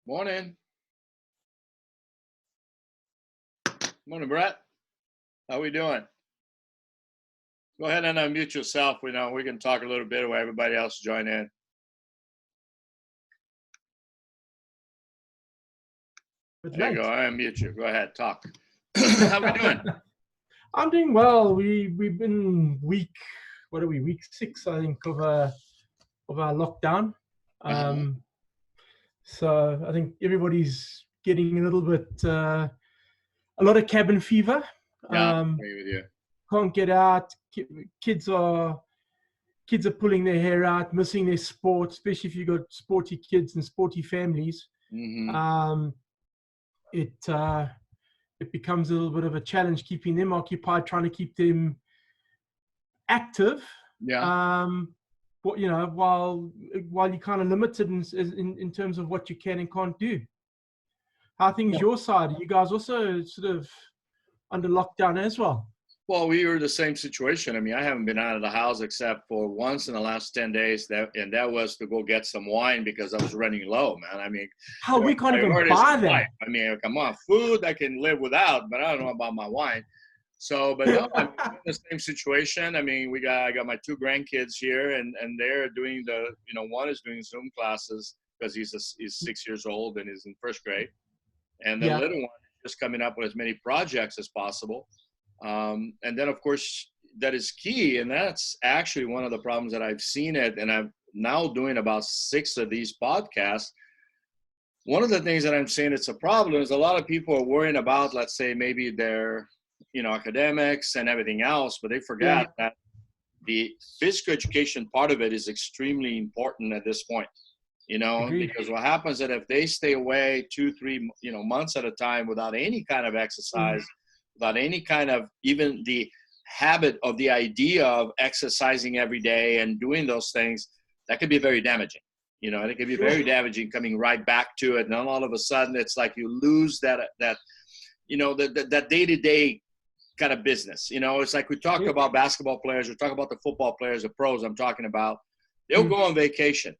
Morning. Morning, Brett. How we doing? Go ahead and unmute yourself. We can talk a little bit while everybody else join in. There you go. I unmute you. Go ahead, talk. How we doing? I'm doing well. We've been week 6, I think, of our lockdown. So I think everybody's getting a little bit, a lot of cabin fever. Yeah, I agree with you. Can't get out. Kids are pulling their hair out, missing their sport, especially if you've got sporty kids and sporty families. It becomes a little bit of a challenge keeping them occupied, trying to keep them active. Yeah. But while you're kind of limited in terms of what you can and can't do. How are things your side? Are you guys also sort of under lockdown as well? Well, we were the same situation. I mean, I haven't been out of the house except for once in the last 10 days, that was to go get some wine because I was running low, man. I mean, how we can't even buy that. I mean, come on, food I can live without, but I don't know about my wine. So, but no, I'm in the same situation. I mean, I got my 2 grandkids here, and they're doing one is doing Zoom classes because he's 6 years old and is in first grade, and the little one is just coming up with as many projects as possible. And then, of course, that is key, and that's actually one of the problems that I've seen it, and I'm now doing about 6 of these podcasts. One of the things that I'm saying it's a problem is a lot of people are worrying about, let's say, maybe their academics and everything else, but they forget that the physical education part of it is extremely important at this point. Agreed. Because what happens is that if they stay away 2-3 months at a time without any kind of exercise, without any kind of even the habit of the idea of exercising every day and doing those things, that could be very damaging. It could be very damaging coming right back to it, and then all of a sudden it's like you lose that day-to-day kind of business. It's like we talk about basketball players, we talk about the football players, the pros I'm talking about. They'll go on vacation,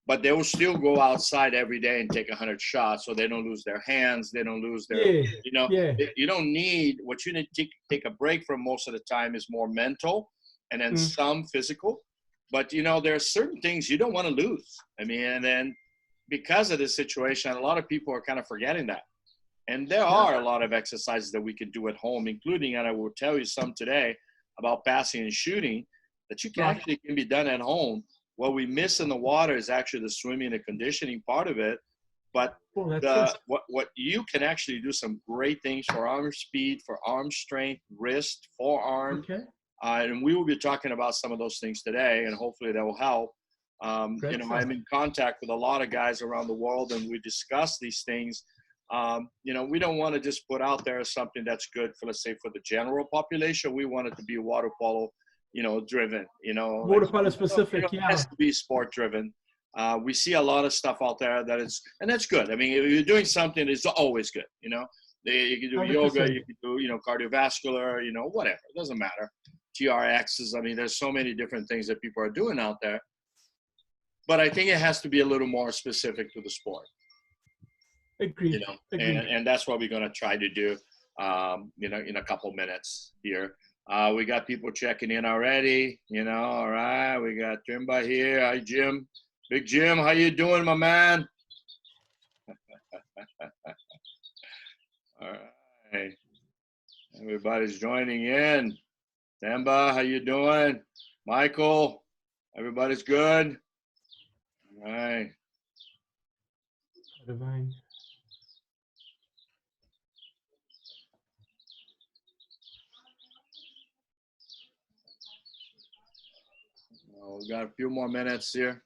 but they will still go outside every day and take 100 shots so they don't lose their hands, they don't lose their, you don't need, what you need to take a break from most of the time is more mental and then some physical. But, there are certain things you don't want to lose. I mean, and then because of this situation, a lot of people are kind of forgetting that. And there are a lot of exercises that we can do at home, including, and I will tell you some today about passing and shooting, that you can actually can be done at home. What we miss in the water is actually the swimming and conditioning part of it. But what you can actually do some great things for arm speed, for arm strength, wrist, forearm. And we will be talking about some of those things today, and hopefully that will help. I'm in contact with a lot of guys around the world, and we discuss these things. We don't want to just put out there something that's good for, let's say, for the general population. We want it to be water polo, driven, water polo specific. It has to be sport driven. We see a lot of stuff out there and that's good. I mean, if you're doing something, it's always good. You can do 100%. Yoga, you can do, cardiovascular, whatever. It doesn't matter. TRXs. I mean, there's so many different things that people are doing out there. But I think it has to be a little more specific to the sport. Agreed. And that's what we're going to try to do, in a couple minutes here. We got people checking in already, all right. We got Jimba here. Hi, Jim. Big Jim, how you doing, my man? All right. Everybody's joining in. Demba, how you doing? Michael, everybody's good? All right. Divine. We got a few more minutes here.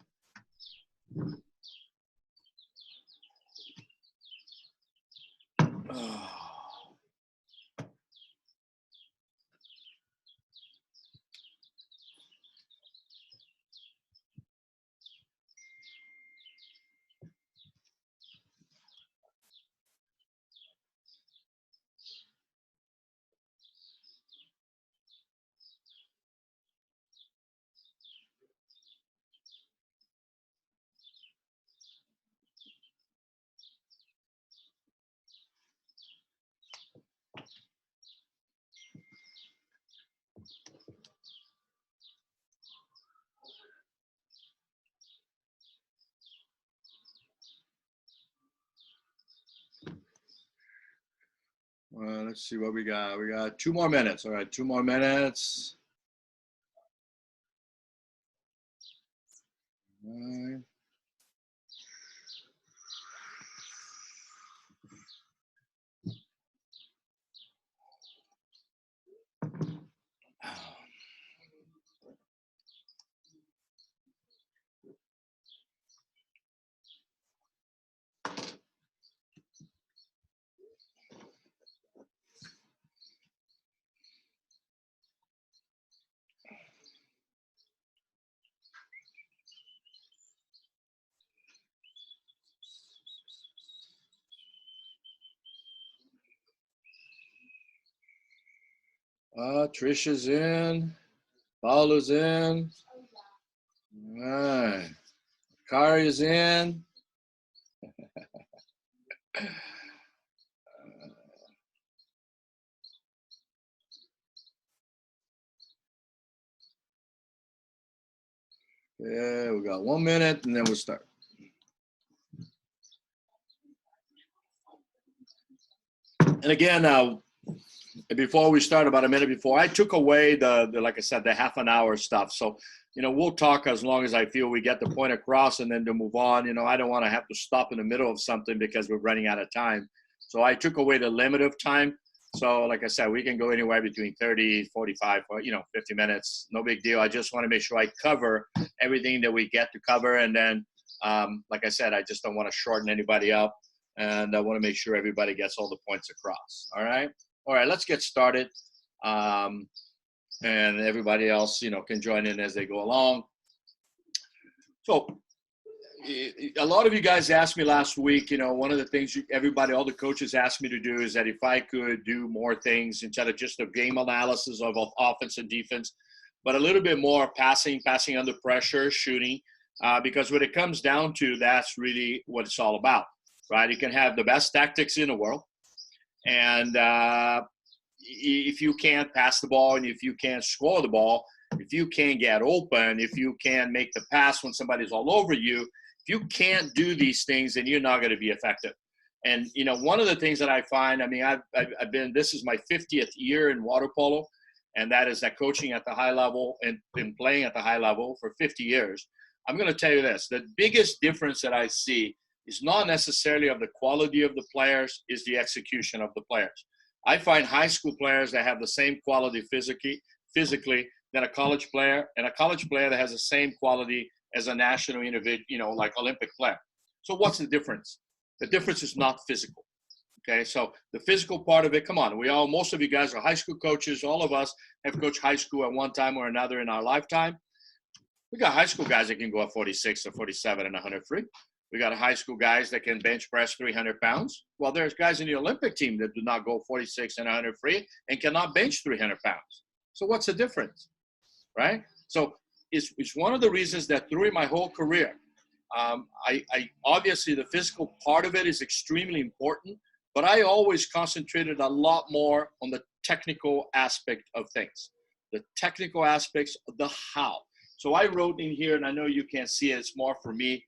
let's see what we got. We got 2 more minutes. All right, 2 more minutes. All right. Trisha's in. Paolo's in. All right. Kari is in. Yeah, we got 1 minute and then we'll start. And again, before we start, about a minute before, I took away the like I said, the half an hour stuff. So, we'll talk as long as I feel we get the point across and then to move on. I don't want to have to stop in the middle of something because we're running out of time. So I took away the limit of time. So like I said, we can go anywhere between 30, 45, 50 minutes. No big deal. I just want to make sure I cover everything that we get to cover. And then, like I said, I just don't want to shorten anybody up. And I want to make sure everybody gets all the points across. All right. All right, let's get started. And everybody else, can join in as they go along. So a lot of you guys asked me last week, one of the things all the coaches asked me to do is that if I could do more things instead of just a game analysis of offense and defense, but a little bit more passing under pressure, shooting, because when it comes down to, that's really what it's all about, right? You can have the best tactics in the world. And if you can't pass the ball and if you can't score the ball, if you can't get open, if you can't make the pass when somebody's all over you, if you can't do these things, then you're not going to be effective. And, one of the things that I find, I've been, this is my 50th year in water polo, and that is that coaching at the high level and been playing at the high level for 50 years. I'm going to tell you this, the biggest difference that I see is not necessarily of the quality of the players, is the execution of the players. I find high school players that have the same quality physically than a college player, and a college player that has the same quality as a national individual, like Olympic player. So what's the difference? The difference is not physical. Okay, so the physical part of it, come on, most of you guys are high school coaches. All of us have coached high school at one time or another in our lifetime. We got high school guys that can go at 46 or 47 and 100 free. We got high school guys that can bench press 300 pounds. Well, there's guys in the Olympic team that do not go 46 and 100 free and cannot bench 300 pounds. So what's the difference, right? So it's one of the reasons that through my whole career, I obviously the physical part of it is extremely important, but I always concentrated a lot more on the technical aspect of things, the technical aspects of the how. So I wrote in here, and I know you can't see it, it's more for me.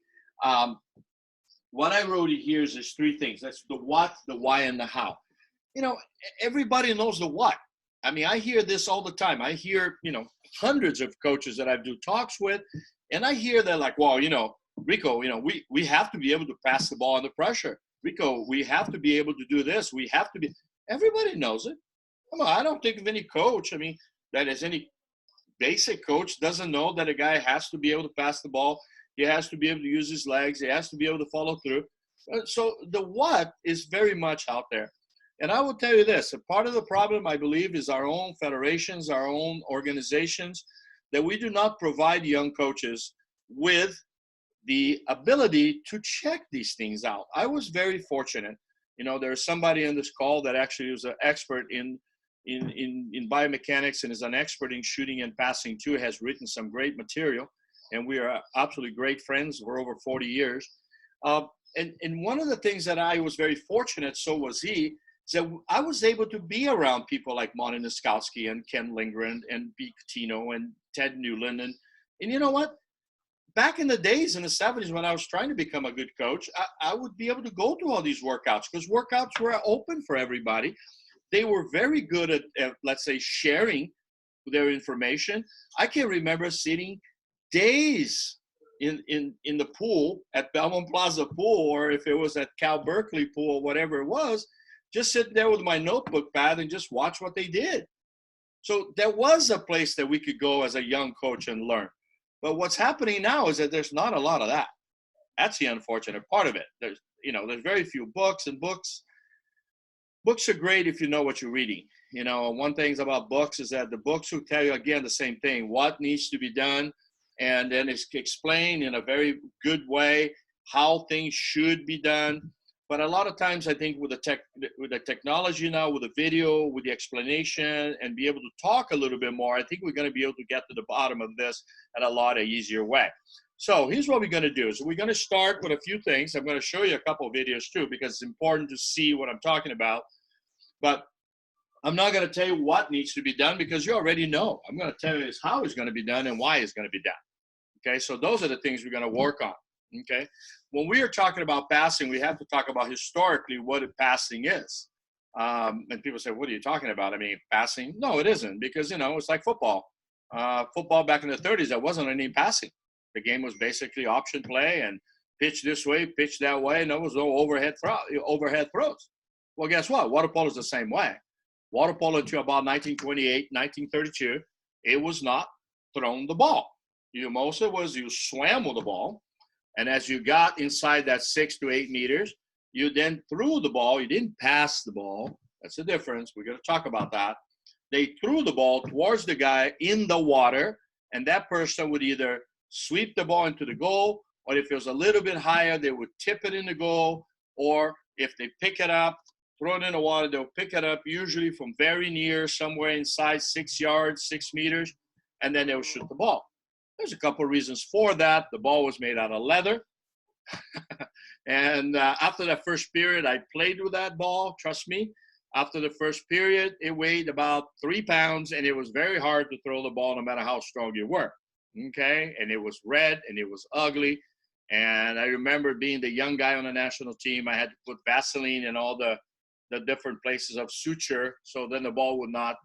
What I wrote here is 3 things. That's the what, the why, and the how. Everybody knows the what. I hear this all the time. I hear, hundreds of coaches that I do talks with, and I hear they're like, well, Rico, we have to be able to pass the ball under pressure. Rico, we have to be able to do this. We have to be. Everybody knows it. Come on, I don't think of any coach, that is any basic coach doesn't know that a guy has to be able to pass the ball. He has to be able to use his legs. He has to be able to follow through. So the what is very much out there. And I will tell you this, a part of the problem, I believe, is our own federations, our own organizations, that we do not provide young coaches with the ability to check these things out. I was very fortunate. There's somebody in this call that actually is an expert in biomechanics and is an expert in shooting and passing too, has written some great material. And we are absolutely great friends. We're over 40 years. And one of the things that I was very fortunate, so was he, is that I was able to be around people like Monty Niskowski and Ken Lindgren and B. Catino and Ted Newland. And you know what? Back in the days in the 70s when I was trying to become a good coach, I would be able to go to all these workouts because workouts were open for everybody. they were very good at, let's say, sharing their information. I can remember sitting days in the pool at Belmont Plaza pool, or if it was at Cal Berkeley pool, whatever it was, just sitting there with my notebook pad and just watch what they did. So there was a place that we could go as a young coach and learn. But what's happening now is that there's not a lot of that. That's the unfortunate part of it. There's very few books, and books are great if you know what you're reading. One thing about books is that the books will tell you, again, the same thing, what needs to be done, and then it's explained in a very good way how things should be done. But a lot of times I think with the technology now, with the video, with the explanation, and be able to talk a little bit more, I think we're going to be able to get to the bottom of this in a lot easier way. So here's what we're going to do. So we're going to start with a few things. I'm going to show you a couple of videos too, because it's important to see what I'm talking about. But I'm not going to tell you what needs to be done, because you already know. I'm going to tell you how it's going to be done and why it's going to be done. Okay, so those are the things we're going to work on. Okay, when we are talking about passing, we have to talk about historically what passing is. And people say, what are you talking about? I mean, passing? No, it isn't, because, it's like football. Football back in the 30s, there wasn't any passing. The game was basically option play and pitch this way, pitch that way, and there was no overhead throws. Well, guess what? Water polo is the same way. Water polo until about 1928, 1932, it was not thrown the ball. Most of it was you swam with the ball, and as you got inside that 6 to 8 meters, you then threw the ball. You didn't pass the ball. That's the difference. We're going to talk about that. They threw the ball towards the guy in the water, and that person would either sweep the ball into the goal, or if it was a little bit higher, they would tip it in the goal, or if they pick it up, throw it in the water, they'll pick it up usually from very near, somewhere inside 6 yards, 6 meters, and then they'll shoot the ball. There's a couple of reasons for that. The ball was made out of leather. And after that first period, I played with that ball, trust me. After the first period, it weighed about 3 pounds, and it was very hard to throw the ball no matter how strong you were. Okay, and it was red, and it was ugly. And I remember being the young guy on the national team, I had to put Vaseline in all the different places of suture, so then the ball would not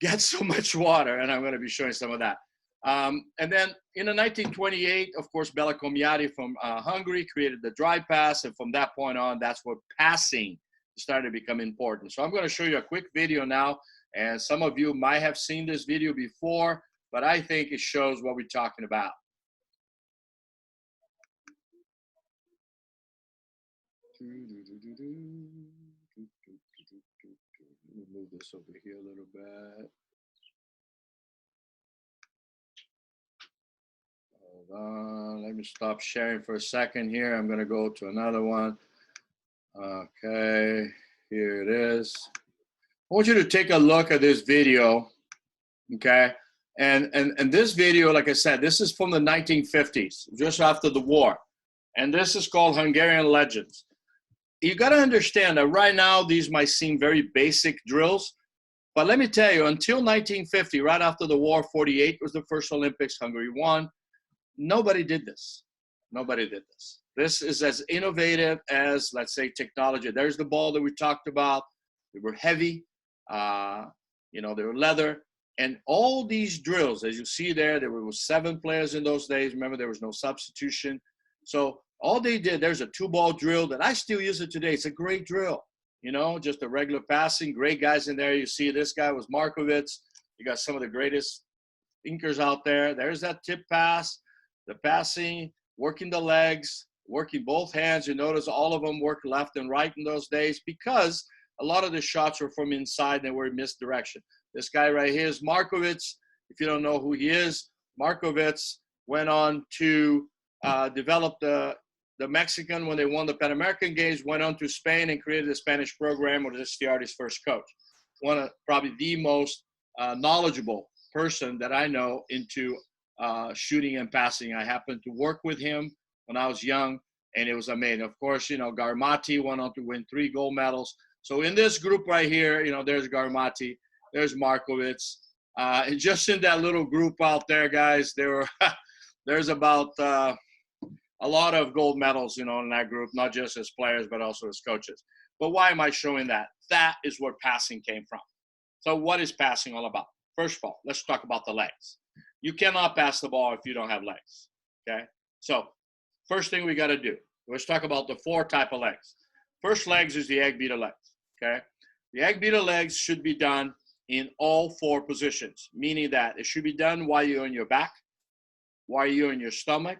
get so much water, and I'm going to be showing some of that. And then in 1928, of course, Bela Komjati from Hungary created the dry pass, and from that point on, that's where passing started to become important. So I'm going to show you a quick video now, and some of you might have seen this video before, but I think it shows what we're talking about. Let me move this over here a little bit. Hold on, let me stop sharing for a second here. I'm going to go to another one. Okay, here it is. I want you to take a look at this video, okay? And this video, like I said, this is from the 1950s, just after the war. And this is called Hungarian Legends. You got to understand that right now, these might seem very basic drills, but let me tell you, until 1950, right after the war, 48 was the first Olympics, Hungary won. Nobody did this. Nobody did this. This is as innovative as, let's say, technology. There's the ball that we talked about. They were heavy, they were leather. And all these drills, as you see there were 7 players in those days. Remember, there was no substitution. So all they did, there's a 2-ball drill that I still use it today. It's a great drill, just a regular passing. Great guys in there. You see this guy was Markovits. You got some of the greatest thinkers out there. There's that tip pass, the passing, working the legs, working both hands. You notice all of them worked left and right in those days because a lot of the shots were from inside and they were in misdirection. This guy right here is Markovits. If you don't know who he is, Markovits went on to develop the Mexican when they won the Pan American Games, went on to Spain and created the Spanish program, was Estiarte's first coach. One of probably the most knowledgeable person that I know into shooting and passing. I happened to work with him when I was young, and it was amazing. Of course, Garmati went on to win 3 gold medals. So in this group right here, there's Garmati, there's Markovits. And just in that little group out there, guys, there's about a lot of gold medals, in that group, not just as players, but also as coaches. But why am I showing that? That is where passing came from. So what is passing all about? First of all, let's talk about the legs. You cannot pass the ball if you don't have legs, okay? So first thing we got to do, let's talk about the 4 type of legs. First legs is the egg beater legs, okay? The egg beater legs should be done in all 4 positions, meaning that it should be done while you're on your back, while you're in your stomach,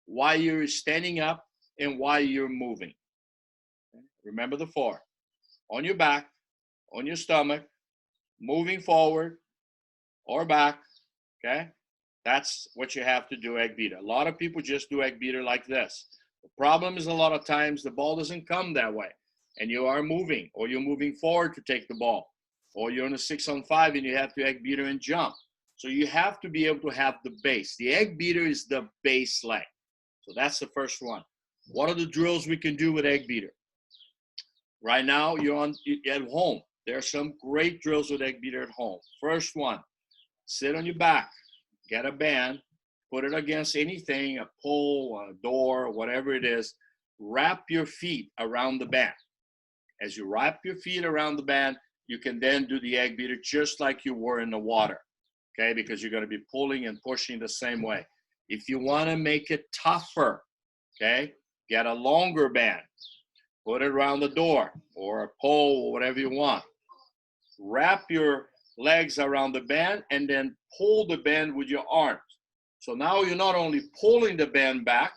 while you're standing up, and while you're moving. Okay? Remember the 4. On your back, on your stomach, moving forward or back, okay? That's what you have to do egg beater. A lot of people just do egg beater like this. The problem is a lot of times the ball doesn't come that way, and you are moving, or you're moving forward to take the ball, or you're in a 6-on-5 and you have to egg beater and jump. So you have to be able to have the base. The egg beater is the base leg. So that's the first one. What are the drills we can do with egg beater? Right now, you're at home. There are some great drills with egg beater at home. First one, sit on your back, get a band, put it against anything, a pole, a door, whatever it is. Wrap your feet around the band. As you wrap your feet around the band, you can then do the egg beater just like you were in the water, okay? Because you're going to be pulling and pushing the same way. If you want to make it tougher, okay, get a longer band. Put it around the door or a pole or whatever you want. Wrap your legs around the band and then pull the band with your arms. So now you're not only pulling the band back,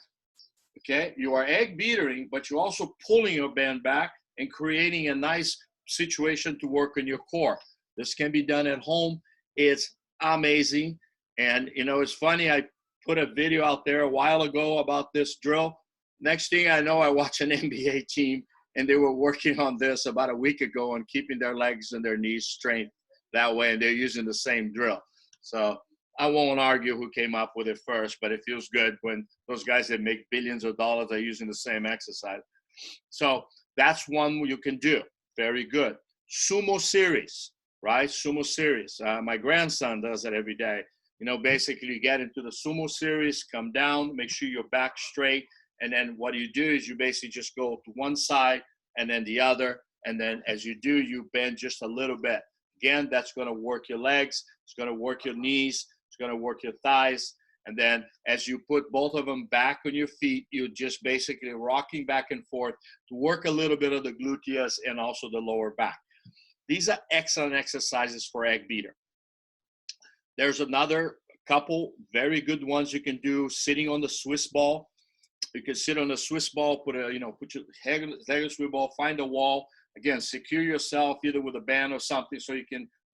okay, you are egg beatering, but you're also pulling your band back and creating a nice situation to work on your core. This can be done at home. It's amazing. And, you know, it's funny, I put a video out there a while ago about this drill. Next thing I know, I watch an NBA team, and they were working on this about a week ago on keeping their legs and their knees straight that way, and they're using the same drill. So I won't argue who came up with it first, but it feels good when those guys that make billions of dollars are using the same exercise. So that's one you can do. Very good. Sumo series, right? Sumo series. My grandson does it every day. You know, basically you get into the sumo series, come down, make sure your back straight. And then what you do is you basically just go to one side and then the other. And then as you do, you bend just a little bit. Again, that's going to work your legs. It's going to work your knees. It's going to work your thighs. And then as you put both of them back on your feet, you're just basically rocking back and forth to work a little bit of the gluteus and also the lower back. These are excellent exercises for egg beater. There's another couple very good ones you can do sitting on the Swiss ball. You can sit on the Swiss ball, put your leg on the Swiss ball, find a wall. Again, secure yourself either with a band or something so you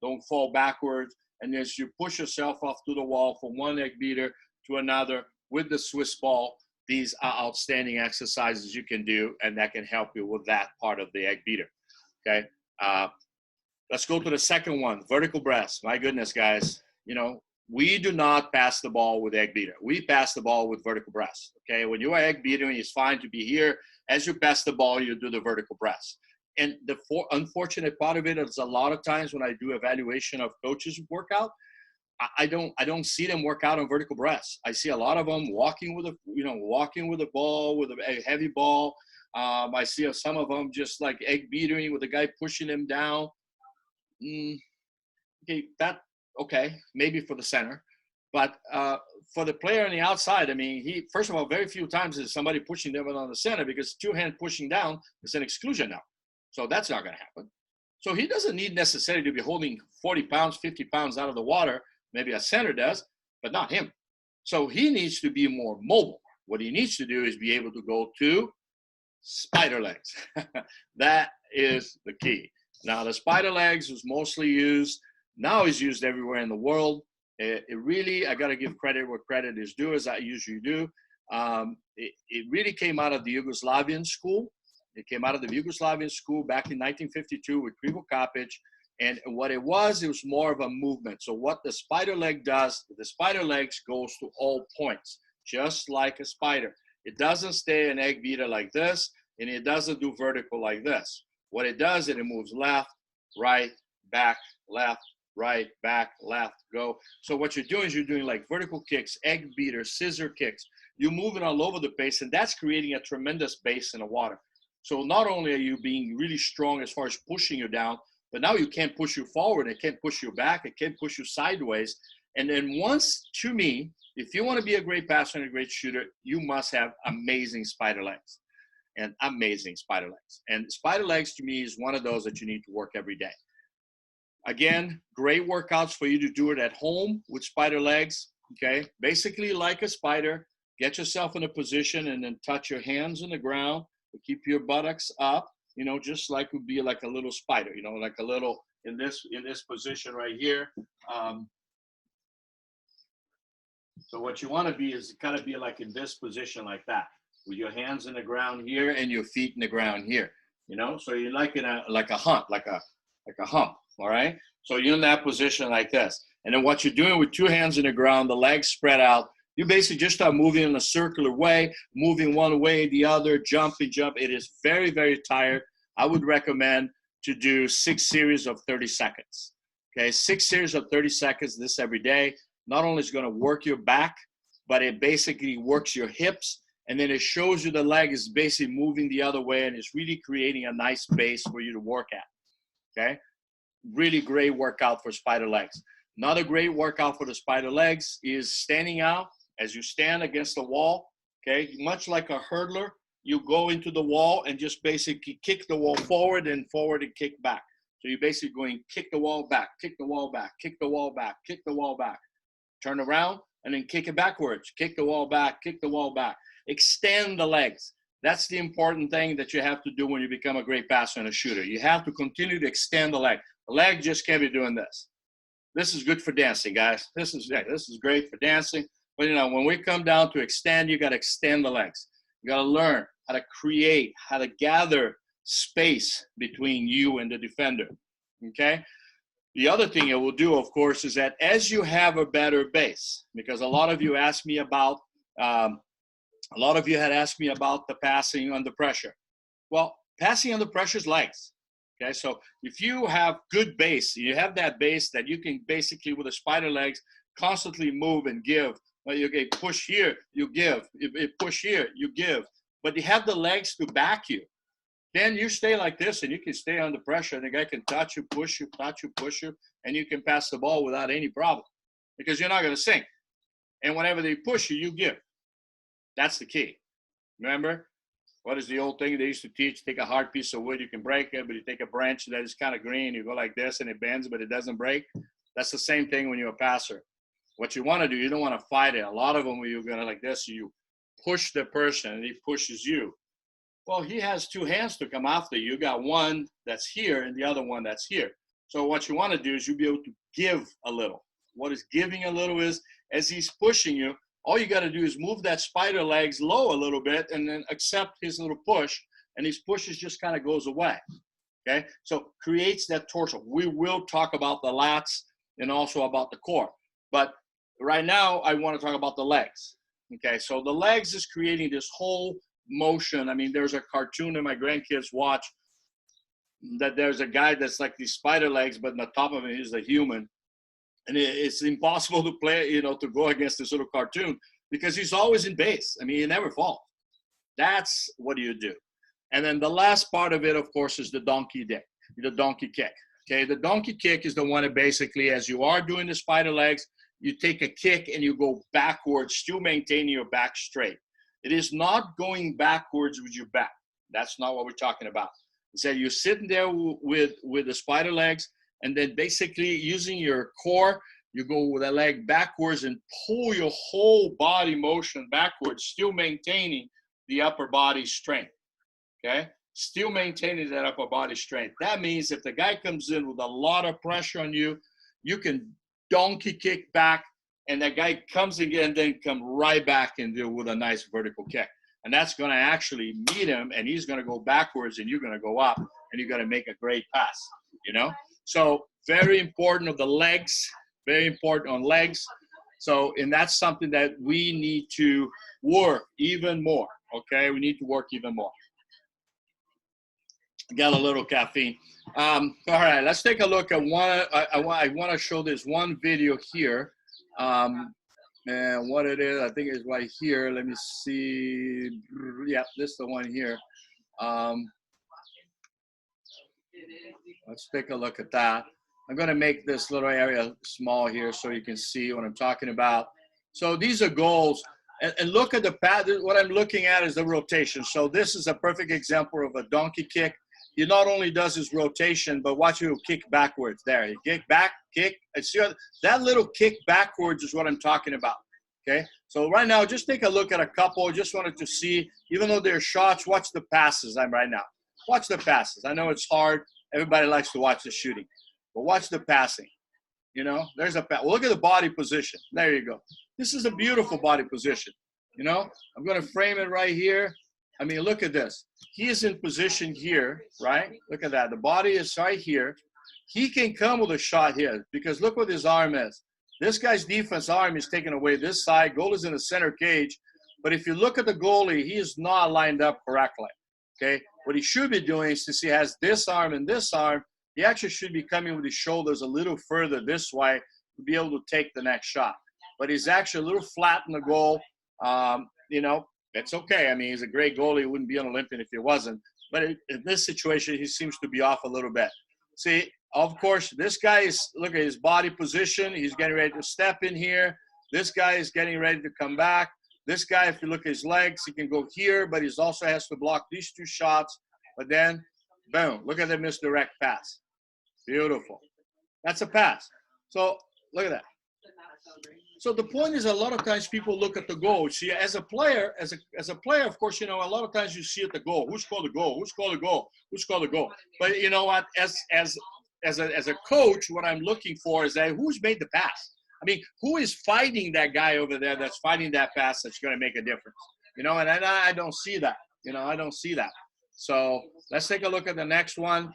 don't fall backwards. And as you push yourself off to the wall from one egg beater to another with the Swiss ball, these are outstanding exercises you can do, and that can help you with that part of the egg beater. Okay, let's go to the second one, vertical press. My goodness, guys, you know, we do not pass the ball with egg beater. We pass the ball with vertical press. Okay, when you are egg beating, it's fine to be here. As you pass the ball, you do the vertical press. And the unfortunate part of it is a lot of times when I do evaluation of coaches' workout, I don't see them work out on vertical press. I see a lot of them walking with a ball, with a heavy ball. I see some of them just like egg beating with a guy pushing them down. Okay, maybe for the center, but for the player on the outside, I mean, first of all, very few times is somebody pushing them on the center because two-hand pushing down is an exclusion now. So that's not going to happen. So he doesn't need necessarily to be holding 40 pounds, 50 pounds out of the water. Maybe a center does, but not him. So he needs to be more mobile. What he needs to do is be able to go to spider legs. That is the key. Now, the spider legs was mostly used, now is used everywhere in the world. It really, I got to give credit where credit is due, as I usually do. It really came out of the Yugoslavian school. It came out of the Yugoslavian school back in 1952 with Krivo Kapic. And what it was more of a movement. So what the spider leg does, the spider legs goes to all points, just like a spider. It doesn't stay an egg beater like this, and it doesn't do vertical like this. What it does is it moves left, right, back, left, right, back, left, go. So what you're doing is you're doing like vertical kicks, egg beaters, scissor kicks. You're moving all over the place, and that's creating a tremendous base in the water. So not only are you being really strong as far as pushing you down, but now you can't push you forward, it can't push you back, it can't push you sideways. And then once, to me, if you want to be a great passer and a great shooter, you must have amazing spider legs and amazing spider legs. And spider legs to me is one of those that you need to work every day. Again, great workouts for you to do it at home with spider legs, okay? Basically like a spider, get yourself in a position and then touch your hands on the ground, keep your buttocks up, you know, just like would be like a little spider, you know, like a little in this position right here. So what you want to be is kind of be like in this position like that, with your hands in the ground here and your feet in the ground here, you know. So you're like in a hump, like a hump. All right. So you're in that position like this, and then what you're doing with two hands in the ground, the legs spread out. You basically just start moving in a circular way, moving one way, the other, jump. It is very, very tired. I would recommend to do 6 series of 30 seconds. Okay, 6 series of 30 seconds, this every day. Not only is it going to work your back, but it basically works your hips, and then it shows you the leg is basically moving the other way, and it's really creating a nice base for you to work at. Okay, really great workout for spider legs. Another great workout for the spider legs is standing out. As you stand against the wall, okay, much like a hurdler, you go into the wall and just basically kick the wall forward and kick back. So you're basically going kick the wall back, kick the wall back, kick the wall back, kick the wall back. Turn around and then kick it backwards. Kick the wall back, kick the wall back. Extend the legs. That's the important thing that you have to do when you become a great passer and a shooter. You have to continue to extend the leg. The leg just can't be doing this. This is good for dancing, guys. This is great for dancing. But, you know, when we come down to extend, you got to extend the legs. You got to learn how to create, how to gather space between you and the defender, okay? The other thing it will do, of course, is that as you have a better base, because a lot of you asked me about, had asked me about the passing under pressure. Well, passing under pressure is legs, okay? So if you have good base, you have that base that you can basically, with the spider legs, constantly move and give. You okay, push here, you give. If push here, you give. But you have the legs to back you. Then you stay like this, and you can stay under pressure, and the guy can touch you, push you, and you can pass the ball without any problem because you're not going to sink. And whenever they push you, you give. That's the key. Remember, what is the old thing they used to teach? Take a hard piece of wood, you can break it, but you take a branch that is kind of green, you go like this, and it bends, but it doesn't break. That's the same thing when you're a passer. What you want to do, you don't want to fight it. A lot of them, when you're going to like this, you push the person, and he pushes you. Well, he has two hands to come after you. You got one that's here and the other one that's here. So what you want to do is you'll be able to give a little. What is giving a little is, as he's pushing you, all you got to do is move that spider legs low a little bit and then accept his little push, and his pushes just kind of goes away. Okay? So creates that torso. We will talk about the lats and also about the core. But right now, I want to talk about the legs. Okay, so the legs is creating this whole motion. I mean, there's a cartoon that my grandkids watch that there's a guy that's like these spider legs, but on the top of it is a human. And it's impossible to play, you know, to go against this little cartoon because he's always in base. I mean, he never falls. That's what you do. And then the last part of it, of course, is the donkey kick. Okay, the donkey kick is the one that basically, as you are doing the spider legs, you take a kick and you go backwards, still maintaining your back straight. It is not going backwards with your back. That's not what we're talking about. It's that you're sitting there with the spider legs, and then basically using your core, you go with a leg backwards and pull your whole body motion backwards, still maintaining the upper body strength, okay? Still maintaining that upper body strength. That means if the guy comes in with a lot of pressure on you, you can donkey kick back, and that guy comes again and then come right back and do with a nice vertical kick. And that's going to actually meet him, and he's going to go backwards, and you're going to go up, and you're going to make a great pass, you know? So very important of the legs, very important on legs. So, and that's something that we need to work even more, okay? We need to work even more. Got a little caffeine. All right, let's take a look at one. I want to show this one video here. And what it is, I think it's right here. Let me see. Yeah, this is the one here. Um, let's take a look at that. I'm going to make this little area small here so you can see what I'm talking about. So these are goals. And look at the path. What I'm looking at is the rotation. So this is a perfect example of a donkey kick. He not only does his rotation, but watch him kick backwards. There, he kick back, kick. And see that little kick backwards is what I'm talking about. Okay. So right now, just take a look at a couple. Just wanted to see, even though they're shots, watch the passes. I'm right now. Watch the passes. I know it's hard. Everybody likes to watch the shooting, but watch the passing. You know, there's a pass. Well, look at the body position. There you go. This is a beautiful body position. You know, I'm going to frame it right here. I mean, look at this. He is in position here, right? Look at that. The body is right here. He can come with a shot here because look what his arm is. This guy's defense arm is taking away this side. Goal is in the center cage. But if you look at the goalie, he is not lined up correctly. Okay. What he should be doing is since he has this arm and this arm, he actually should be coming with his shoulders a little further this way to be able to take the next shot. But he's actually a little flat in the goal. You know, it's okay. I mean, he's a great goalie. He wouldn't be an Olympian if he wasn't. But in this situation, he seems to be off a little bit. See, of course, this guy is, look at his body position. He's getting ready to step in here. This guy is getting ready to come back. This guy, if you look at his legs, he can go here, but he also has to block these two shots. But then, boom, look at the misdirect pass. Beautiful. That's a pass. So look at that. So the point is, a lot of times people look at the goal. See, as a player, of course, you know, a lot of times you see at the goal. Who scored the goal? Who scored the goal? Who scored the goal? But you know what? As a coach, what I'm looking for is that who's made the pass. I mean, who is fighting that guy over there that's fighting that pass that's going to make a difference? You know, and I don't see that. You know, I don't see that. So let's take a look at the next one.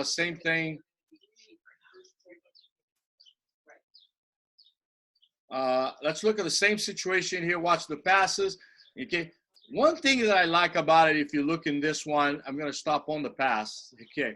Same thing. Let's look at the same situation here. Watch the passes. Okay. One thing that I like about it, if you look in this one, I'm going to stop on the pass. Okay.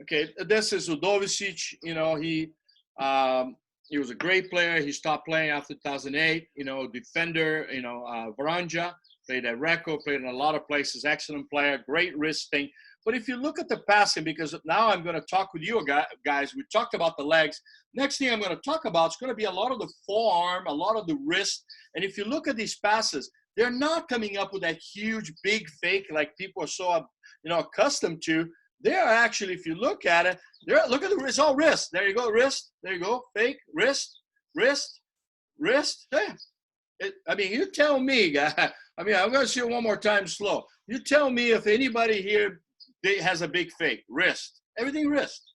Okay. This is Udovicic. You know, he was a great player. He stopped playing after 2008. You know, defender. You know, Varanja played at Recco, played in a lot of places. Excellent player. Great wrist thing. But if you look at the passing, because now I'm going to talk with you guys. We talked about the legs. Next thing I'm going to talk about is going to be a lot of the forearm, a lot of the wrist. And if you look at these passes, they're not coming up with that huge, big fake like people are so, you know, accustomed to. They're actually, if you look at it, look at the wrist. It's all wrist. There you go, wrist. There you go, fake, wrist, wrist, wrist. Hey. I mean, you tell me, guy. I mean, I'm going to see it one more time slow. You tell me if anybody here has a big fake. Wrist. Everything wrist.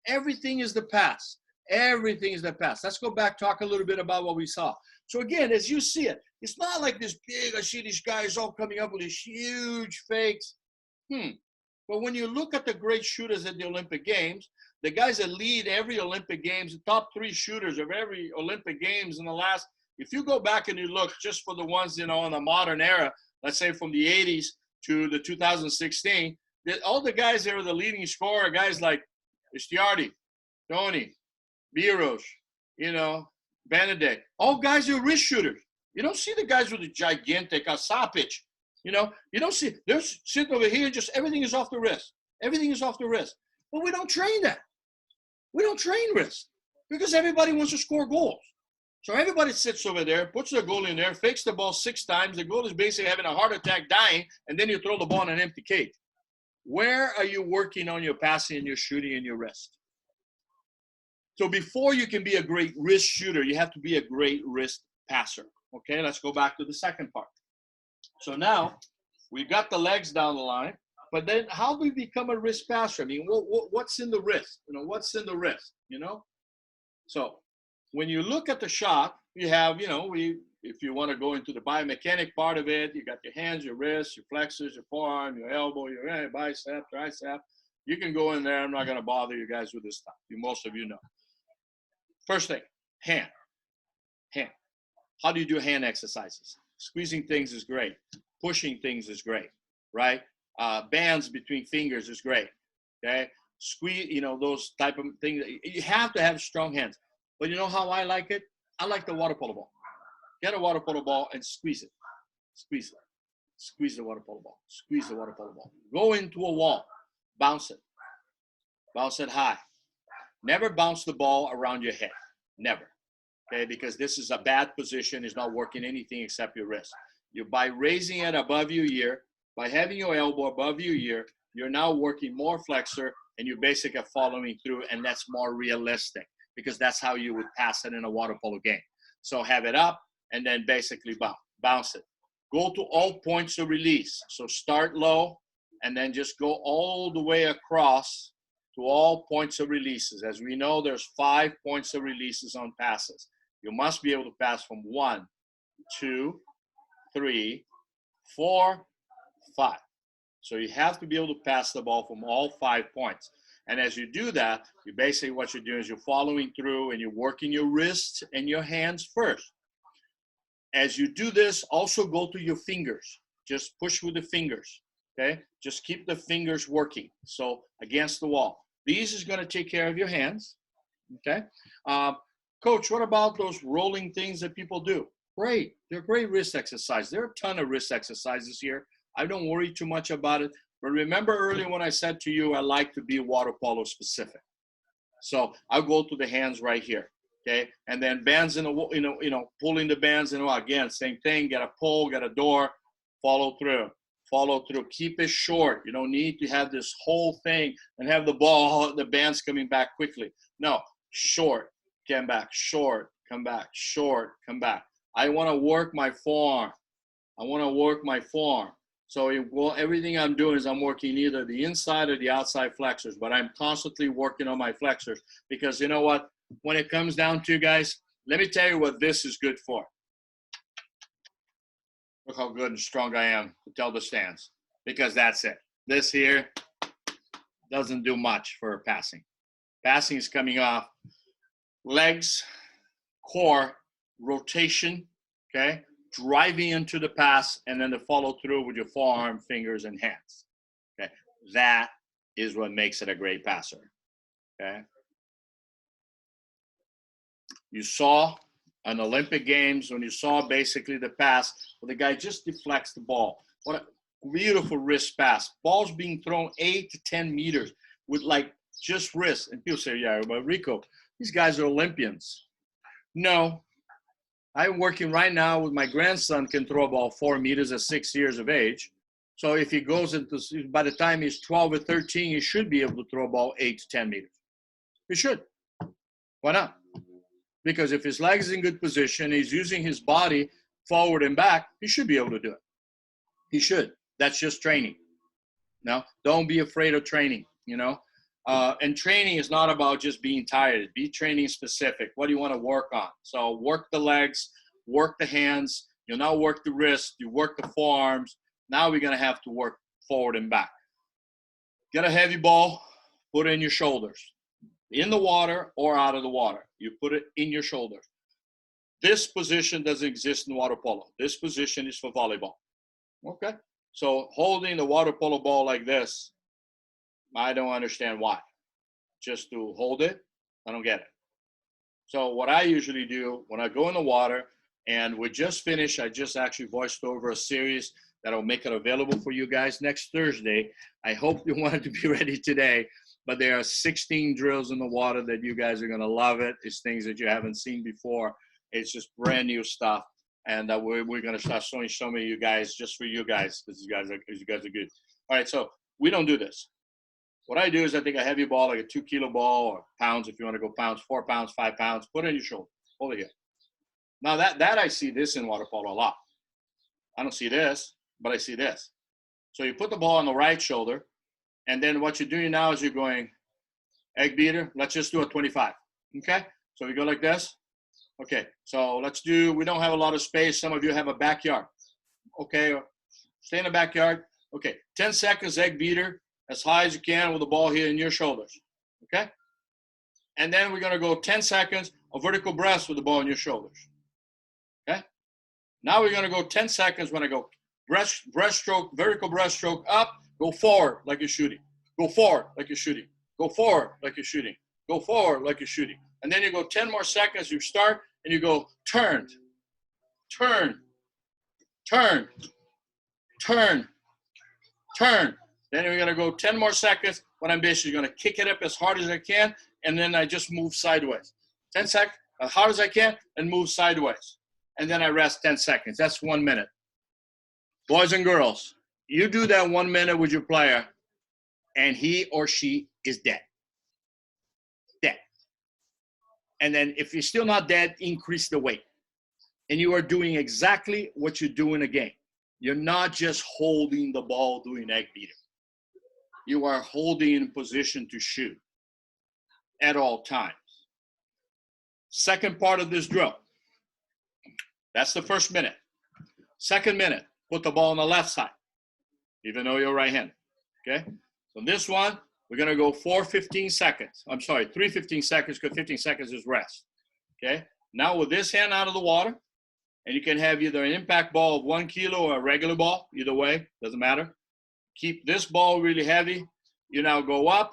Everything is the pass. Everything is the pass. Let's go back, talk a little bit about what we saw. So again, as you see it, it's not like this big, I see these guys all coming up with these huge fakes. But when you look at the great shooters at the Olympic Games, the guys that lead every Olympic Games, the top 3 shooters of every Olympic Games in the last, if you go back and you look just for the ones, you know, in the modern era, let's say from the 80s to the 2016, all the guys that are the leading scorer, guys like Istiardi, Tony, Biros, you know, Benedict, all guys who are wrist shooters. You don't see the guys with the gigantic Sapic. You know, you don't see, they're sitting over here, just everything is off the wrist. Everything is off the wrist. But we don't train that. We don't train wrist because everybody wants to score goals. So everybody sits over there, puts their goal in there, fakes the ball 6 times. The goal is basically having a heart attack, dying, and then you throw the ball in an empty cage. Where are you working on your passing and your shooting and your wrist? So before you can be a great wrist shooter, you have to be a great wrist passer. Okay, let's go back to the second part. So now we got the legs down the line, but then how do we become a wrist passer? I mean, what's in the wrist? You know, what's in the wrist? You know, so when you look at the shot, you have, you know, if you want to go into the biomechanic part of it, you got your hands, your wrists, your flexors, your forearm, your elbow, your bicep, tricep. You can go in there. I'm not going to bother you guys with this stuff. Most of you know. First thing, hand. Hand. How do you do hand exercises? Squeezing things is great. Pushing things is great, right? Bands between fingers is great, okay? Squeeze, you know, those type of things. You have to have strong hands. But you know how I like it? I like the water polo ball. Get a water polo ball and squeeze it. Squeeze it. Squeeze the water polo ball. Squeeze the water polo ball. Go into a wall. Bounce it. Bounce it high. Never bounce the ball around your head. Never. Okay, because this is a bad position. It's not working anything except your wrist. By raising it above your ear, by having your elbow above your ear, you're now working more flexor, and you're basically following through, and that's more realistic because that's how you would pass it in a water polo game. So have it up and then basically bounce it. Go to all points of release. So start low and then just go all the way across to all points of releases. As we know, there's 5 points of releases on passes. You must be able to pass from 1, 2, 3, 4, 5. So you have to be able to pass the ball from all 5 points. And as you do that, you basically what you're doing is you're following through and you're working your wrists and your hands first. As you do this, also go to your fingers. Just push with the fingers, okay? Just keep the fingers working. So against the wall. These is going to take care of your hands, okay? Coach, what about those rolling things that people do? Great. They're great wrist exercises. There are a ton of wrist exercises here. I don't worry too much about it. But remember earlier when I said to you, I like to be water polo specific. So I'll go to the hands right here, okay? And then bands in the, pulling the bands in, again, same thing, get a pull, get a door, follow through. Follow through. Keep it short. You don't need to have this whole thing and have the ball, the bands coming back quickly. No, short, come back, short, come back, short, come back. I want to work my forearm. I want to work my forearm. So everything I'm doing is I'm working either the inside or the outside flexors, but I'm constantly working on my flexors because you know what? When it comes down to, guys, let me tell you what this is good for. Look how good and strong I am to tell the stance because that's it. This here doesn't do much for passing. Passing is coming off legs, core, rotation, okay? Driving into the pass, and then the follow through with your forearm, fingers, and hands. Okay, that is what makes it a great passer. Okay, you saw an Olympic Games when you saw basically the pass where the guy just deflects the ball. What a beautiful wrist pass. Balls being thrown 8 to 10 meters with like just wrist. And people say, yeah, but Rico, these guys are Olympians. No. I'm working right now with my grandson can throw a ball 4 meters at 6 years of age. So if he goes into, by the time he's 12 or 13, he should be able to throw a ball 8 to 10 meters. He should. Why not? Because if his legs is in good position, he's using his body forward and back, he should be able to do it. He should. That's just training. No, don't be afraid of training, and training is not about just being tired. Be training specific. What do you want to work on? So work the legs, work the hands. You'll now work the wrist. You work the forearms. Now we're going to have to work forward and back. Get a heavy ball, put it in your shoulders. In the water or out of the water. You put it in your shoulders. This position doesn't exist in water polo. This position is for volleyball. Okay? So holding the water polo ball like this, I don't understand why. Just to hold it, I don't get it. So what I usually do when I go in the water, and we just finished, I just actually voiced over a series that will make it available for you guys next Thursday. I hope you wanted to be ready today, but there are 16 drills in the water that you guys are going to love it. It's things that you haven't seen before. It's just brand new stuff. And we're going to start showing some of you guys just for you guys because you guys are good. All right, so we don't do this. What I do is I take a heavy ball, like a 2-kilo ball or pounds, if you want to go pounds, 4 pounds, 5 pounds, put it in your shoulder, hold it here. Now that I see this in water polo a lot. I don't see this, but I see this. So you put the ball on the right shoulder, and then what you're doing now is you're going egg beater. Let's just do a 25, okay? So we go like this. Okay, so we don't have a lot of space. Some of you have a backyard. Okay, stay in the backyard. Okay, 10 seconds egg beater. As high as you can with the ball here in your shoulders, okay? And then we're going to go 10 seconds of vertical breaths with the ball in your shoulders, okay? Now we're going to go 10 seconds when I go breaststroke, vertical breaststroke up, go forward like you're shooting. Go forward like you're shooting. Go forward like you're shooting. Go forward like you're shooting. And then you go 10 more seconds, you start, and you go turned, turn, turn, turn. Then we're going to go 10 more seconds. What I'm basically going to kick it up as hard as I can, and then I just move sideways. 10 seconds, as hard as I can, and move sideways. And then I rest 10 seconds. That's 1 minute. Boys and girls, you do that 1 minute with your player, and he or she is dead. Dead. And then if you're still not dead, increase the weight. And you are doing exactly what you do in a game. You're not just holding the ball doing egg beater. You are holding in position to shoot at all times. Second part of this drill. That's the first minute. Second minute, put the ball on the left side, even though you're right-handed. Okay? So this one, we're going to go 15 seconds. I'm sorry, 15 seconds, because 15 seconds is rest. Okay? Now with this hand out of the water, and you can have either an impact ball of 1 kilo or a regular ball, either way, doesn't matter. Keep this ball really heavy. You now go up,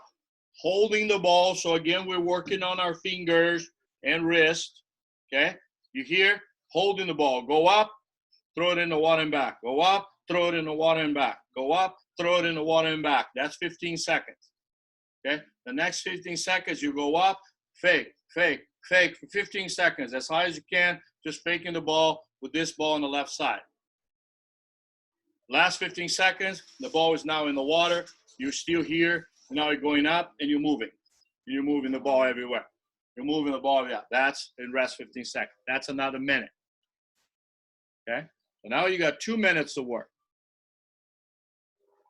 holding the ball. So again, we're working on our fingers and wrist. Okay? You hear? Holding the ball. Go up, throw it in the water and back. Go up, throw it in the water and back. Go up, throw it in the water and back. That's 15 seconds. Okay? The next 15 seconds, you go up, fake for 15 seconds, as high as you can, just faking the ball with this ball on the left side. Last 15 seconds, the ball is now in the water. You're still here. Now you're going up and you're moving. You're moving the ball everywhere. You're moving the ball. Yeah, that's in rest 15 seconds. That's another minute. Okay? So now you got 2 minutes to work.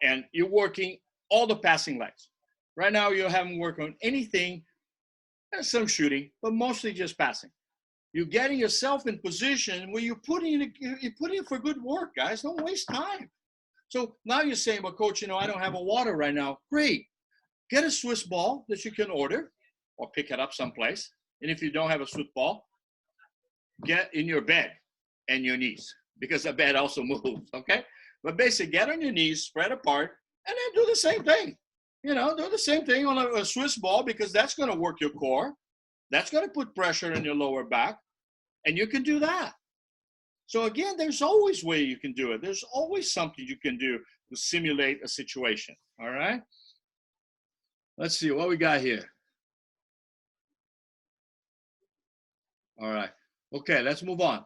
And you're working all the passing legs. Right now you haven't worked on anything. There's some shooting, but mostly just passing. You're getting yourself in position where you're putting in for good work, guys. Don't waste time. So now you're saying, well, coach, I don't have a water right now. Great. Get a Swiss ball that you can order or pick it up someplace. And if you don't have a Swiss ball, get in your bed and your knees, because the bed also moves, okay? But basically, get on your knees, spread apart, and then do the same thing. Do the same thing on a Swiss ball, because that's going to work your core. That's going to put pressure in your lower back, and you can do that. So again, there's always a way you can do it. There's always something you can do to simulate a situation, all right? Let's see what we got here. All right. Okay, let's move on.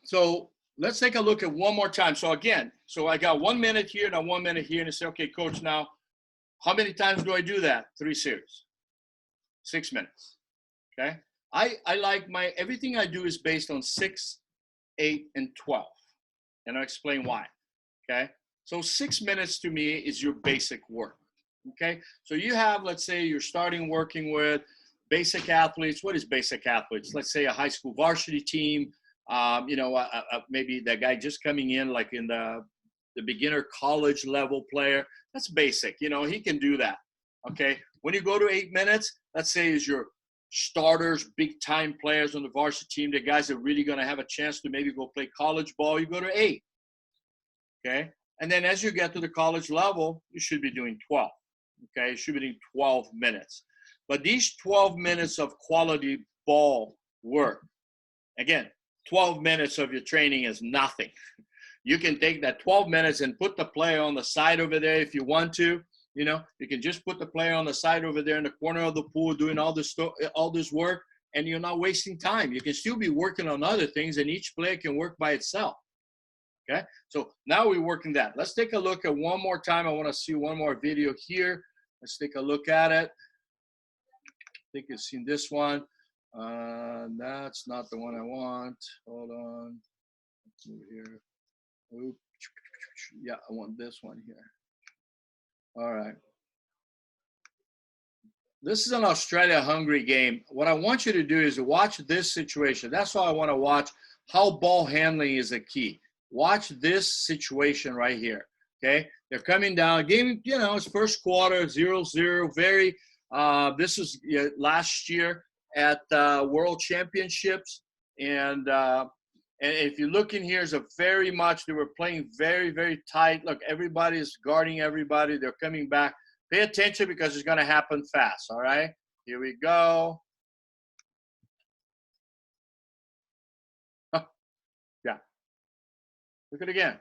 So let's take a look at one more time. So again, I got 1 minute here and 1 minute here, and I say, okay, coach, now how many times do I do that? 3 series, 6 minutes. Okay. I like everything I do is based on 6, 8, and 12. And I'll explain why. Okay. So 6 minutes to me is your basic work. Okay. So you have, let's say you're starting working with basic athletes. What is basic athletes? Let's say a high school varsity team. Maybe that guy just coming in, like in the beginner college level player. That's basic. He can do that. Okay. When you go to 8 minutes, let's say is your starters, big time players on the varsity team, the guys that are really going to have a chance to maybe go play college ball, you go to 8. Okay. And then as you get to the college level, you should be doing 12. Okay. You should be doing 12 minutes. But these 12 minutes of quality ball work, again, 12 minutes of your training is nothing. You can take that 12 minutes and put the player on the side over there if you want to. You can just put the player on the side over there in the corner of the pool doing all this work, and you're not wasting time. You can still be working on other things, and each player can work by itself. Okay? So now we're working that. Let's take a look at one more time. I want to see one more video here. Let's take a look at it. I think you've seen this one. That's not the one I want. Hold on. Let's move here. Oops. Yeah, I want this one here. All right. This is an Australia-Hungary game. What I want you to do is watch this situation. That's why I want to watch how ball handling is a key. Watch this situation right here. Okay? They're coming down. Game, it's first quarter, 0-0. Very, this is last year at World Championships. And if you look in here, it's very much, they were playing very, very tight. Look, everybody is guarding everybody. They're coming back. Pay attention because it's going to happen fast, all right? Here we go. Yeah. Look at it again.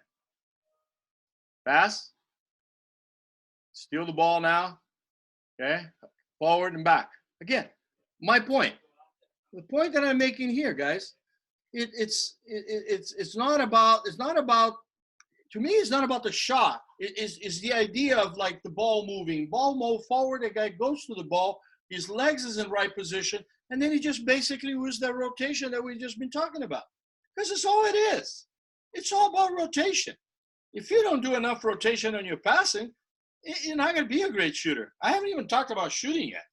Pass. Steal the ball now. Okay. Forward and back. Again, my point. The point that I'm making here, guys, it's not about, to me, it's not about the shot. It's the idea of like the ball moving. Ball move forward, the guy goes to the ball, his legs is in right position, and then he just basically was that rotation that we've just been talking about. Because it's all it is. It's all about rotation. If you don't do enough rotation on your passing, you're not going to be a great shooter. I haven't even talked about shooting yet.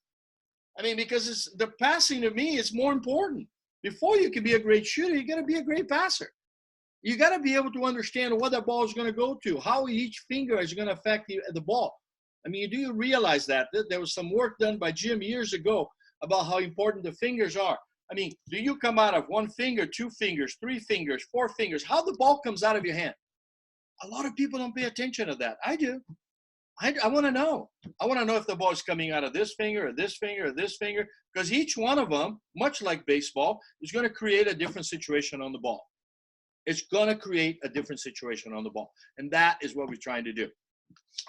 I mean, because the passing to me is more important. Before you can be a great shooter, you got to be a great passer. You got to be able to understand what that ball is going to go to, how each finger is going to affect the ball. I mean, do you realize that? There was some work done by Jim years ago about how important the fingers are. I mean, do you come out of one finger, two fingers, three fingers, four fingers? How the ball comes out of your hand? A lot of people don't pay attention to that. I do. I want to know. I want to know if the ball is coming out of this finger or this finger or this finger, because each one of them, much like baseball, is going to create a different situation on the ball. It's going to create a different situation on the ball. And that is what we're trying to do.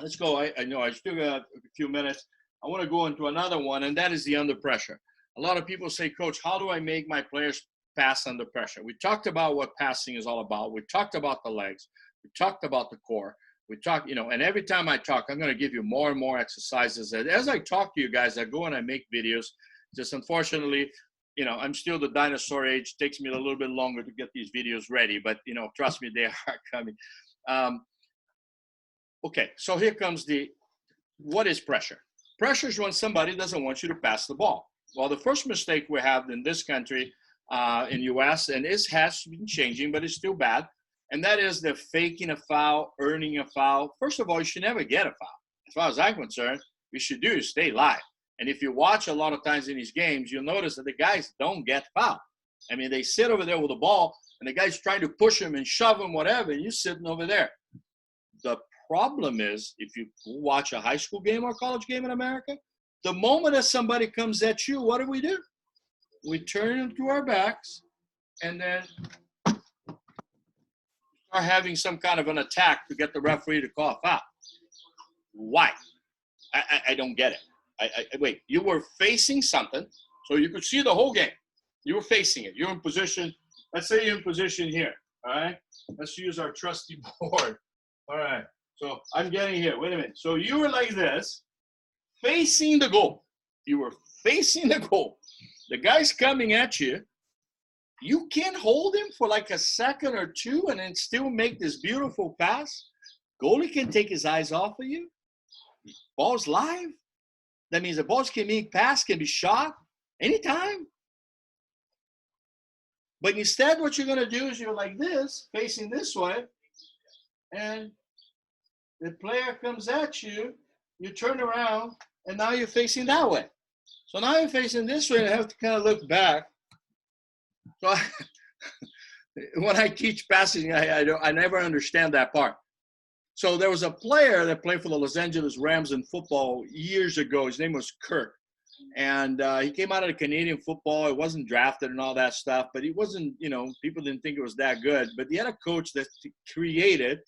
Let's go. I know I still got a few minutes. I want to go into another one, and that is the under pressure. A lot of people say, Coach, how do I make my players pass under pressure? We talked about what passing is all about. We talked about the legs. We talked about the core. We talk, and every time I talk, I'm going to give you more and more exercises. As I talk to you guys, I go and I make videos. Just unfortunately, I'm still the dinosaur age. It takes me a little bit longer to get these videos ready, but, trust me, they are coming. Okay, so here comes what is pressure? Pressure is when somebody doesn't want you to pass the ball. Well, the first mistake we have in this country, in U.S., and it has been changing, but it's still bad, and that is the faking a foul, earning a foul. First of all, you should never get a foul. As far as I'm concerned, you should do is stay live. And if you watch a lot of times in these games, you'll notice that the guys don't get fouled. I mean, they sit over there with the ball, and the guy's trying to push him and shove him, whatever, and you're sitting over there. The problem is, if you watch a high school game or college game in America, the moment that somebody comes at you, what do? We turn into our backs, and then are having some kind of an attack to get the referee to call a foul. Why? I don't get it. Wait, you were facing something, so you could see the whole game. You were facing it. You're in position. Let's say you're in position here, all right? Let's use our trusty board. All right, so I'm getting here. Wait a minute. So you were like this, facing the goal. You were facing the goal. The guy's coming at you. You can't hold him for like a second or two and then still make this beautiful pass. Goalie can take his eyes off of you. Ball's live. That means the balls can be passed, can be shot anytime. But instead, what you're going to do is you're like this, facing this way, and the player comes at you, you turn around, and now you're facing that way. So now you're facing this way, and I have to kind of look back. So when I teach passing, I never understand that part. So there was a player that played for the Los Angeles Rams in football years ago. His name was Kirk. And he came out of the Canadian football. He wasn't drafted and all that stuff, but he wasn't, people didn't think it was that good. But he had a coach that created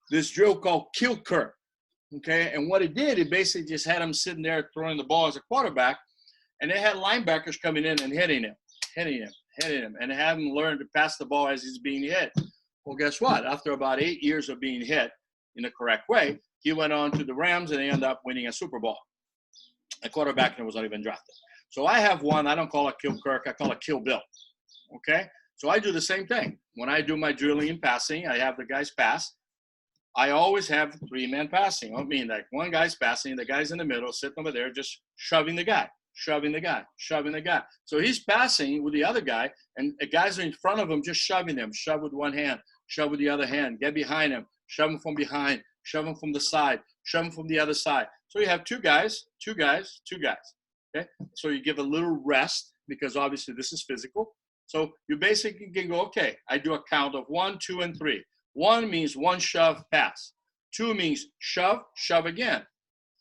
this drill called Kill Kirk. Okay, and what he did, he basically just had him sitting there throwing the ball as a quarterback, and they had linebackers coming in and hitting him, and have him learn to pass the ball as he's being hit. Well, guess what? After about 8 years of being hit in the correct way, he went on to the Rams, and they ended up winning a Super Bowl. A quarterback that was not even drafted. So I have one. I don't call it Kill Kirk. I call it Kill Bill. Okay? So I do the same thing. When I do my drilling and passing, I have the guys pass. I always have three-man passing. I mean, like one guy's passing, the guy's in the middle, sitting over there, just shoving the guy. So he's passing with the other guy, and the guys are in front of him just shoving them. Shove with one hand, shove with the other hand, get behind him, shove him from behind, shove him from the side, shove him from the other side. So you have two guys. Okay? So you give a little rest because obviously this is physical. So you basically can go, okay, I do a count of 1, 2, and 3. 1 means one shove, pass. 2 means shove, shove again.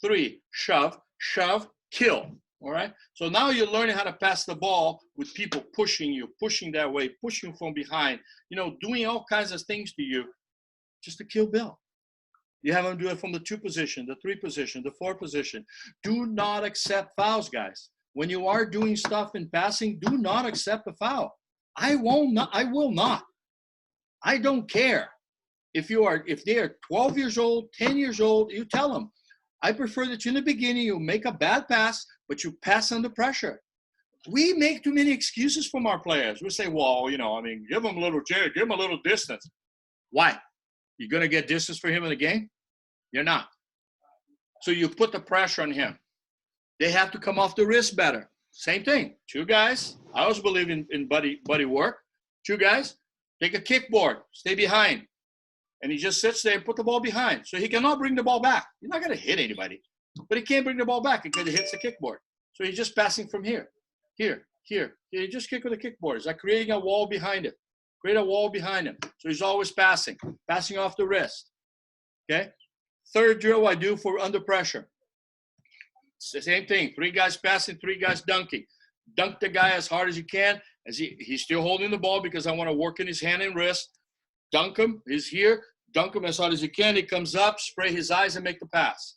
3, shove, shove, kill. All right. So now you're learning how to pass the ball with people pushing you, pushing that way, pushing from behind, doing all kinds of things to you just to kill Bill. You have them do it from the 2 position, the 3 position, the 4 position. Do not accept fouls, guys. When you are doing stuff in passing, do not accept a foul. I will not. I don't care. If they are 12 years old, 10 years old, you tell them. I prefer that you in the beginning, you make a bad pass, but you pass under pressure. We make too many excuses from our players. We say, well, give them a little give them a little distance. Why? You're going to get distance for him in the game? You're not. So you put the pressure on him. They have to come off the wrist better. Same thing. 2 guys. I always believe in buddy work. 2 guys, take a kickboard, stay behind. And he just sits there and put the ball behind. So he cannot bring the ball back. He's not going to hit anybody. But he can't bring the ball back because he hits the kickboard. So he's just passing from here. He just kick with a kickboard. It's like creating a wall behind it. Create a wall behind him. So he's always passing off the wrist. Okay? 3rd drill I do for under pressure. It's the same thing. 3 guys passing, 3 guys dunking. Dunk the guy as hard as you can. As he's still holding the ball because I want to work in his hand and wrist. Dunk him. He's here. Dunk him as hard as you can. He comes up, spray his eyes, and make the pass.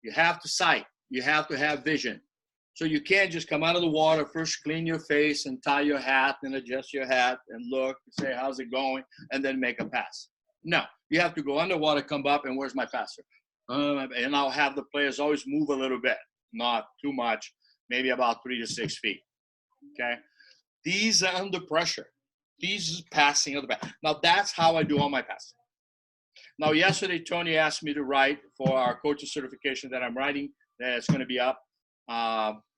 You have to sight. You have to have vision. So you can't just come out of the water, first clean your face and tie your hat and adjust your hat and look and say, how's it going? And then make a pass. No, you have to go underwater, come up, and where's my passer? And I'll have the players always move a little bit, not too much, maybe about 3 to 6 feet. Okay? These are under pressure. These is passing under pressure. Now, that's how I do all my passing. Now, yesterday, Tony asked me to write for our coaching certification that I'm writing. That's going to be up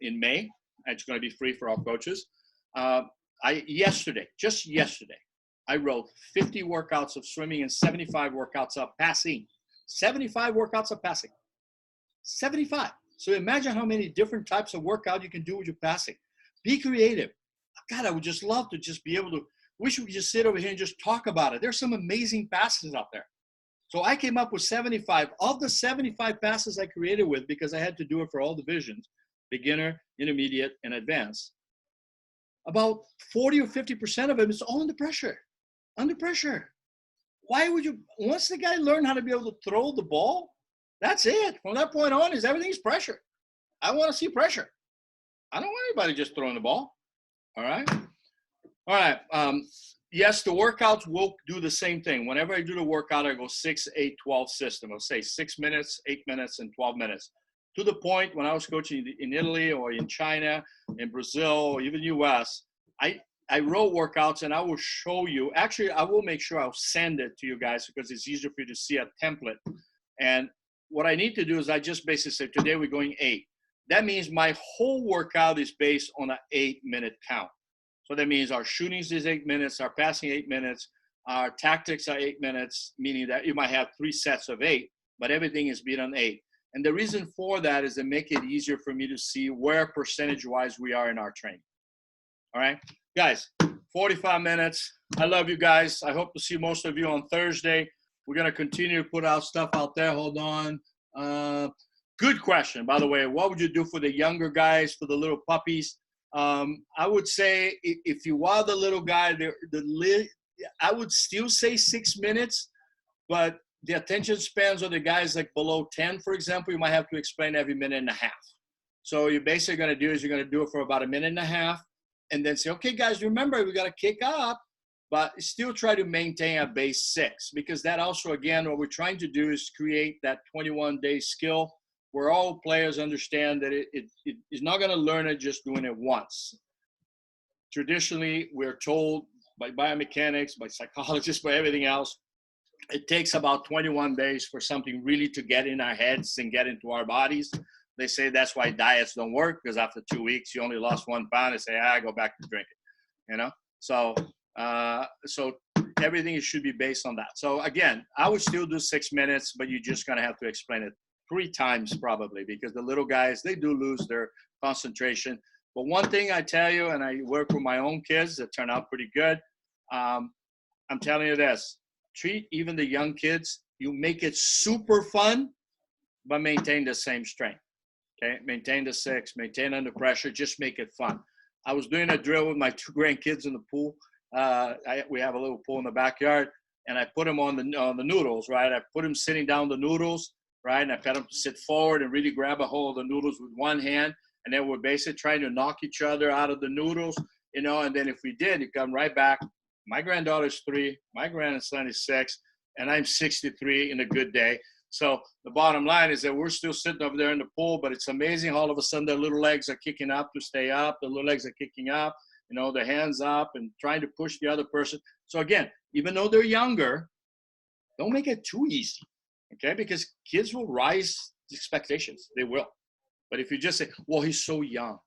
in May. It's going to be free for all coaches. Just yesterday, I wrote 50 workouts of swimming and 75 workouts of passing. 75 workouts of passing. 75. So imagine how many different types of workout you can do with your passing. Be creative. God, I would just love to just be able to, wish we could just sit over here and just talk about it. There's some amazing passes out there. So I came up with 75. Of the 75 passes I created with, because I had to do it for all divisions, beginner, intermediate, and advanced, about 40 or 50% of it is all under pressure. Under pressure. Why would you, once the guy learned how to be able to throw the ball, that's it. From that point on, everything's pressure. I want to see pressure. I don't want anybody just throwing the ball. All right? All right. Yes, the workouts will do the same thing. Whenever I do the workout, I go 6, 8, 12 system. I'll say 6 minutes, 8 minutes, and 12 minutes. To the point when I was coaching in Italy or in China, in Brazil, or even US, I wrote workouts and I will show you. Actually, I will make sure I'll send it to you guys because it's easier for you to see a template. And what I need to do is I just basically say, today we're going 8. That means my whole workout is based on an 8-minute count. So that means our shootings is 8 minutes, our passing 8 minutes, our tactics are 8 minutes, meaning that you might have 3 sets of 8, but everything is beat on 8. And the reason for that is to make it easier for me to see where percentage-wise we are in our training. All right? Guys, 45 minutes. I love you guys. I hope to see most of you on Thursday. We're going to continue to put out stuff out there. Hold on. Good question, by the way. What would you do for the younger guys, for the little puppies? I would say if you are the little guy, I would still say 6 minutes, but the attention spans of the guys like below 10, for example, you might have to explain every minute and a half. So you're basically going to do is you're going to do it for about a minute and a half and then say, okay, guys, remember, we got to kick up, but still try to maintain a base 6 because that also, again, what we're trying to do is create that 21-day skill where all players understand that it is not going to learn it just doing it once. Traditionally, we're told by biomechanics, by psychologists, by everything else, it takes about 21 days for something really to get in our heads and get into our bodies. They say that's why diets don't work because after 2 weeks, you only lost 1 pound and say, go back to drinking, you know? So everything should be based on that. So again, I would still do 6 minutes, but you're just going to have to explain it 3 times probably because the little guys, they do lose their concentration. But one thing I tell you, and I work with my own kids that turn out pretty good, I'm telling you this, treat even the young kids, you make it super fun, but maintain the same strength. Okay, maintain the 6, maintain under pressure, just make it fun. I was doing a drill with my 2 grandkids in the pool. We have a little pool in the backyard, and I put them on the noodles, right? I put them sitting down the noodles, right? And I got them to sit forward and really grab a hold of the noodles with one hand, and then we're basically trying to knock each other out of the noodles, you know. And then if we did, you come right back. My granddaughter's 3, my grandson is 6, and I'm 63 in a good day. So the bottom line is that we're still sitting over there in the pool, but it's amazing. All of a sudden, their little legs are kicking up to stay up. The little legs are kicking up, you know, their hands up and trying to push the other person. So again, even though they're younger, don't make it too easy, okay? Because kids will rise expectations. They will. But if you just say, well, he's so young.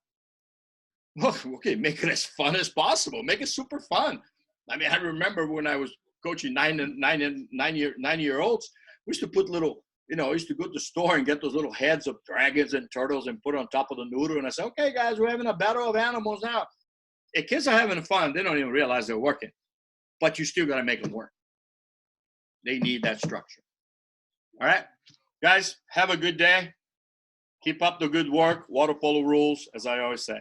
Well, okay, make it as fun as possible. Make it super fun. I mean, I remember when I was coaching 9-year-olds, we used to put little, you know, I used to go to the store and get those little heads of dragons and turtles and put it on top of the noodle. And I said, okay, guys, we're having a battle of animals now. If kids are having fun, they don't even realize they're working. But you still got to make them work. They need that structure. All right, guys, have a good day. Keep up the good work. Water polo rules, as I always say.